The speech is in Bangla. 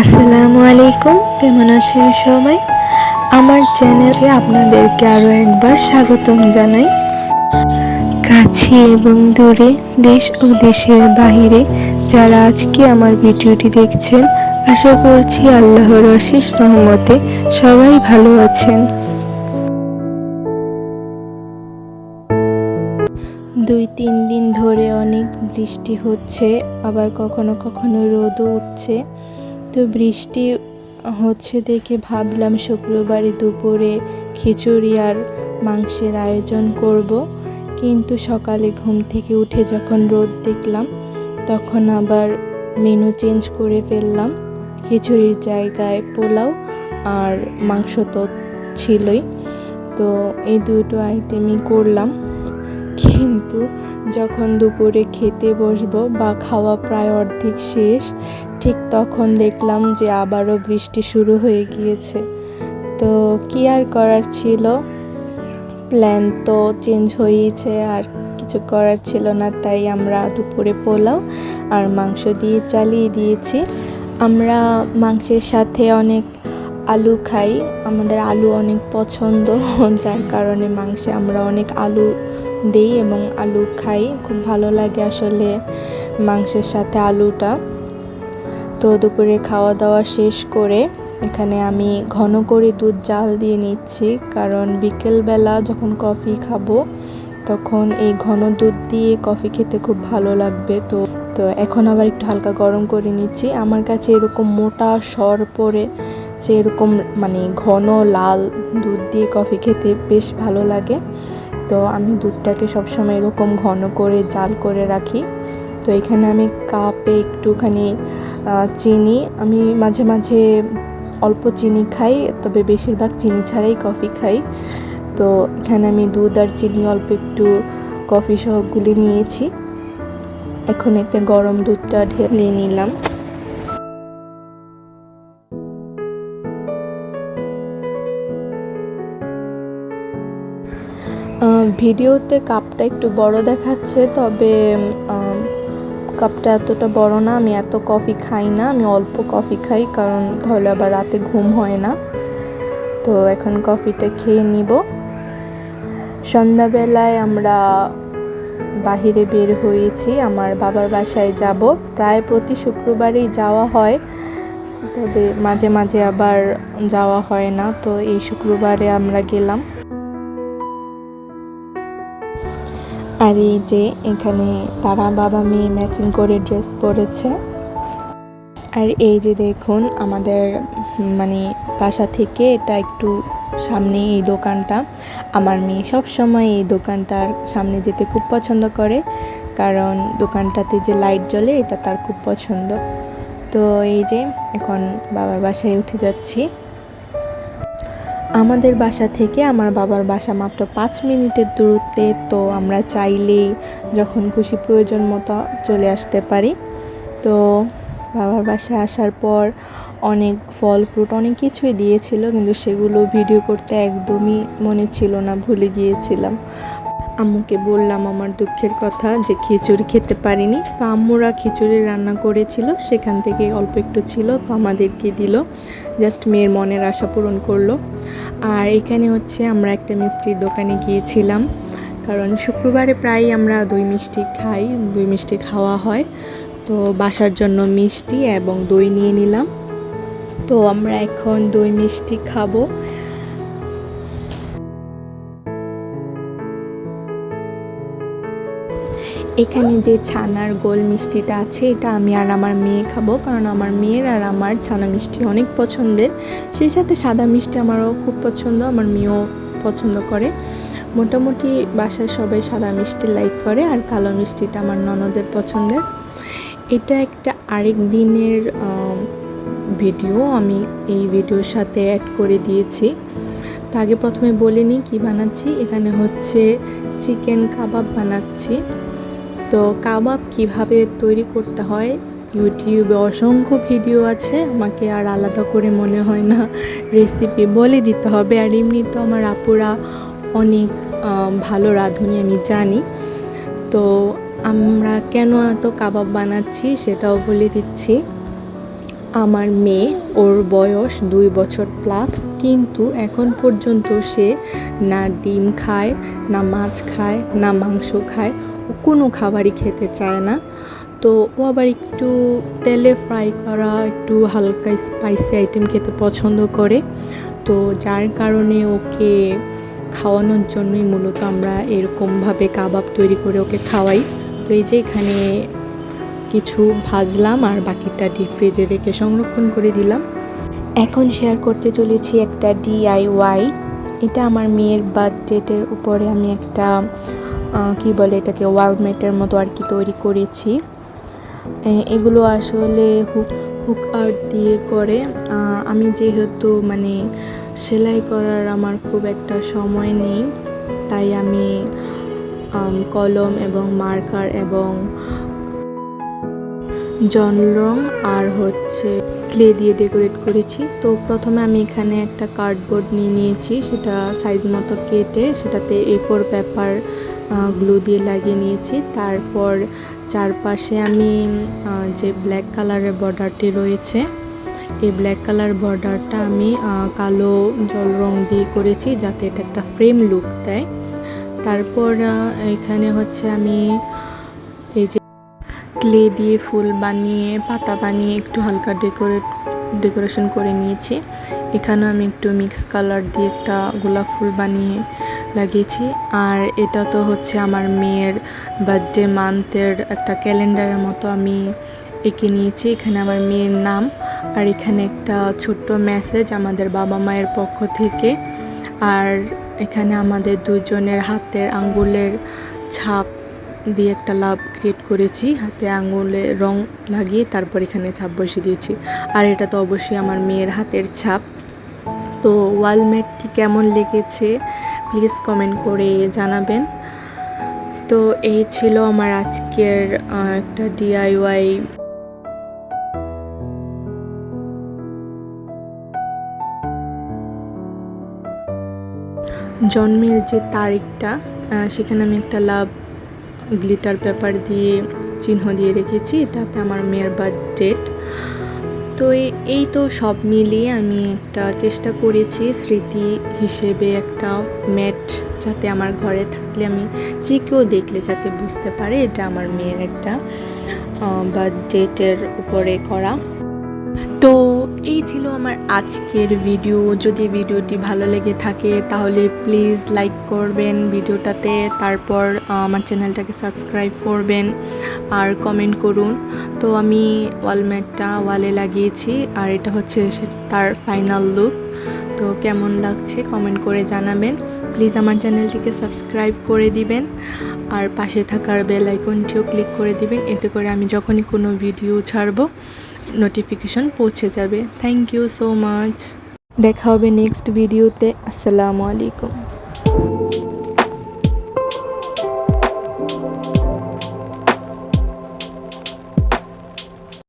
আসসালামু আলাইকুম, কেমন আছেন সবাই? আমার চ্যানেলে আপনাদেরকে আরও একবার স্বাগতম জানাই। কাছে এবং দূরে, দেশ ও দেশের বাহিরে যারা আজকে আমার ভিডিওটি দেখছেন, আশা করছি আল্লাহর অশেষ রহমতে সবাই ভালো আছেন। 2-3 দিন ধরে অনেক বৃষ্টি হচ্ছে, আবার কখনো কখনো রোদও উঠছে। তো বৃষ্টি হচ্ছে দেখে ভাবলাম শুক্রবারে দুপুরে খিচুড়ি আর মাংসের আয়োজন করব, কিন্তু সকালে ঘুম থেকে উঠে যখন রোদ দেখলাম তখন আবার মেনু চেঞ্জ করে ফেললাম। খিচুড়ির জায়গায় পোলাও আর মাংস তো ছিলই, তো এই দুটো আইটেমই করলাম। কিন্তু যখন দুপুরে খেতে বসবো বা খাওয়া প্রায় অর্ধেক শেষ, ঠিক তখন দেখলাম যে আবারও বৃষ্টি শুরু হয়ে গিয়েছে। তো কি আর করার ছিল, প্ল্যান তো চেঞ্জ হয়েছে, আর কিছু করার ছিল না, তাই আমরা দুপুরে পোলাও আর মাংস দিয়ে চালিয়ে দিয়েছি। আমরা মাংসের সাথে অনেক আলু খাই, আমাদের আলু অনেক পছন্দ, যার কারণে মাংসে আমরা অনেক আলু দিই এবং আলু খাই, খুব ভালো লাগে আসলে মাংসের সাথে আলুটা। তো দুপুরে খাওয়া দাওয়া শেষ করে এখানে আমি ঘন করে দুধ জাল দিয়ে নিচ্ছি, কারণ বিকেলবেলা যখন কফি খাবো তখন এই ঘন দুধ দিয়ে কফি খেতে খুব ভালো লাগবে। তো এখন আবার একটু হালকা গরম করে নিচ্ছি। আমার কাছে এরকম মোটা সর পড়ে যে এরকম মানে ঘন লাল দুধ দিয়ে কফি খেতে বেশ ভালো লাগে। তো আমি দুধটাকে সবসময় এরকম ঘন করে জাল করে রাখি। তো এখানে আমি কাপে একটুখানি চিনি, আমি মাঝে মাঝে অল্প চিনি খাই, তবে বেশিরভাগ চিনি ছাড়াই কফি খাই। তো এখানে আমি দুধ আর চিনি অল্প একটু কফি সহ গুলে নিয়েছি। এখন এতে গরম দুধটা ঢেলে নিলাম। ভিডিওতে কাপটা একটু বড় দেখাচ্ছে, তবে কাপটা এতটা বড় না। আমি এত কফি খাই না, আমি অল্প কফি খাই, কারণ তাহলে আবার রাতে ঘুম হয় না। তো এখন কফিটা খেয়ে নিব। সন্ধ্যাবেলায় আমরা বাহিরে বের হয়েছি, আমার বাবার বাসায় যাব। প্রায় প্রতি শুক্রবারেই যাওয়া হয়, তবে মাঝে মাঝে আবার যাওয়া হয় না। তো এই শুক্রবারে আমরা গেলাম। আর এই যে এখানে তারা বাবা মেয়ে ম্যাচিং করে ড্রেস পরেছে। আর এই যে দেখুন আমাদের মানে বাসা থেকে এটা একটু সামনে এই দোকানটা। আমার মেয়ে সব সময় এই দোকানটার সামনে যেতে খুব পছন্দ করে, কারণ দোকানটাতে যে লাইট জ্বলে এটা তার খুব পছন্দ। তো এই যে এখন বাবার বাসায় উঠে যাচ্ছি। আমাদের বাসা থেকে আমার বাবার বাসা মাত্র 5 মিনিটের দূরত্বে, তো আমরা চাইলেই যখন খুশি প্রয়োজন মতো চলে আসতে পারি। তো বাবার বাসায় আসার পর অনেক ফল ফ্রুট অনেক কিছুই দিয়েছিল, কিন্তু সেগুলো ভিডিও করতে একদমই মনে ছিল না, ভুলে গিয়েছিলাম। আম্মুকে বললাম আমার দুঃখের কথা যে খিচুড়ি খেতে পারিনি। তো আম্মুরা খিচুড়ি রান্না করেছিল, সেখান থেকে অল্প একটু ছিল, তো আমাদেরকে দিল, জাস্ট মেয়ের মনের আশা পূরণ করলো। আর এখানে হচ্ছে আমরা একটা মিষ্টির দোকানে গিয়েছিলাম, কারণ শুক্রবারে প্রায় আমরা দই মিষ্টি খাই, দই মিষ্টি খাওয়া হয়। তো বাসার জন্য মিষ্টি এবং দই নিয়ে নিলাম। তো আমরা এখন দই মিষ্টি খাবো। এখানে যে ছানার গোল মিষ্টিটা আছে এটা আমি আর আমার মেয়ে খাবো, কারণ আমার মেয়ের আর আমার ছানা মিষ্টি অনেক পছন্দের। সেই সাথে সাদা মিষ্টি আমারও খুব পছন্দ, আমার মেয়েও পছন্দ করে। মোটামুটি বাসায় সবাই সাদা মিষ্টি লাইক করে, আর কালো মিষ্টিটা আমার ননদের পছন্দের। এটা একটা আরেক দিনের ভিডিও, আমি এই ভিডিওর সাথে অ্যাড করে দিয়েছি। তো আগে প্রথমে বলিনি কি বানাচ্ছি। এখানে হচ্ছে চিকেন কাবাব বানাচ্ছি। তো কাবাব কিভাবে তৈরি করতে হয় ইউটিউবে অসংখ্য ভিডিও আছে, আমাকে আর আলাদা করে মনে হয় না রেসিপি বলে দিতে হবে। আর এমনি তো আমার আপুরা অনেক ভালো রাঁধুনি, আমি জানি। তো আমরা কেন এত কাবাব বানাচ্ছি সেটাও বলে দিচ্ছি। আমার মেয়ে, ওর বয়স 2 বছর প্লাস, কিন্তু এখন পর্যন্ত সে না ডিম খায়, না মাছ খায়, না মাংস খায়, ও কোনো খাবারই খেতে চায় না। তো ও আবার একটু তেলে ফ্রাই করা, একটু হালকা স্পাইসি আইটেম খেতে পছন্দ করে। তো যার কারণে ওকে খাওয়ানোর জন্যই মূলত আমরা এরকমভাবে কাবাব তৈরি করে ওকে খাওয়াই। তো এই যে এখানে কিছু ভাজলাম আর বাকিটা ডিপ ফ্রিজে রেখে সংরক্ষণ করে দিলাম। এখন শেয়ার করতে চলেছি একটা DIY। এটা আমার মেয়ের বার্থডেটের উপরে আমি একটা কি বলে এটাকে, ওয়ালমেটের মতো আর কি তৈরি করেছি। এগুলো আসলে হুক আর্ট দিয়ে করে। আমি যেহেতু মানে সেলাই করার আমার খুব একটা সময় নেই, তাই আমি কলম এবং মার্কার এবং জন রং আর ক্লে দিয়ে ডেকোরেট করেছি। তো প্রথমে আমি এখানে একটা কার্ডবোর্ড নিয়েছি, সেটা সাইজ মতো কেটে সেটাতে A4 পেপার গ্লু দিয়ে লাগিয়ে নিয়েছি। তারপর চারপাশে আমি যে ব্ল্যাক কালারের বর্ডারটি রয়েছে, এই ব্ল্যাক কালার বর্ডারটা আমি কালো জল রং দিয়ে করেছি, যাতে এটা একটা ফ্রেম লুক দেয়। তারপর এখানে আমি এই যে ক্লে দিয়ে ফুল বানিয়ে, পাতা বানিয়ে একটু হালকা ডেকোরেশন করে নিয়েছি। এখানেও আমি একটু মিক্স কালার দিয়ে একটা গোলাপ ফুল বানিয়ে লাগিয়েছি। আর এটা তো আমার মেয়ের বার্থডে মান্থের একটা ক্যালেন্ডারের মতো আমি এঁকে নিয়েছি। এখানে আমার মেয়ের নাম, আর এখানে একটা ছোট্ট মেসেজ আমাদের বাবা মায়ের পক্ষ থেকে। আর এখানে আমাদের দুজনের হাতের আঙ্গুলের ছাপ দিয়ে একটা লাভ ক্রিয়েট করেছি, হাতে আঙুলে রং লাগিয়ে তারপর এখানে ছাপ বসিয়ে দিয়েছি। আর এটা তো অবশ্যই আমার মেয়ের হাতের ছাপ। তো ওয়ালমেটটি কেমন লেগেছে প্লিজ কমেন্ট করে জানাবেন। তো এই ছিল আমার আজকের একটা DIY। জন্মের যে তারিখটা, সেখানে আমি একটা লাভ গ্লিটার পেপার দিয়ে চিহ্ন দিয়ে রেখেছি, এটাতে আমার মেয়ের বার্থডে। তো এই তো সব মিলিয়ে আমি একটা চেষ্টা করেছি স্মৃতি হিসেবে একটা ম্যাট, যাতে আমার ঘরে থাকলে আমি যে কেউ দেখলে যাতে বুঝতে পারে এটা আমার মেয়ের একটা বার্থডেটের উপরে করা। তো এই ছিল আমার আজকের ভিডিও। যদি ভিডিওটি ভালো লেগে থাকে তাহলে প্লিজ লাইক করবেন ভিডিওটাতে, তারপর আমার চ্যানেলটাকে সাবস্ক্রাইব করবেন আর কমেন্ট করুন। তো আমি ওয়ালমেটটা ওয়ালে লাগিয়েছি, আর এটা তার ফাইনাল লুক। তো কেমন লাগছে কমেন্ট করে জানাবেন। প্লিজ আমার চ্যানেলটিকে সাবস্ক্রাইব করে দিবেন, আর পাশে থাকার বেল আইকনটিও ক্লিক করে দিবেন, এতে করে আমি যখনই কোনো ভিডিও ছাড়বো নোটিফিকেশন পৌঁছে যাবে। Thank you so much. দেখা হবে নেক্সট ভিডিওতে। আসসালামু আলাইকুম।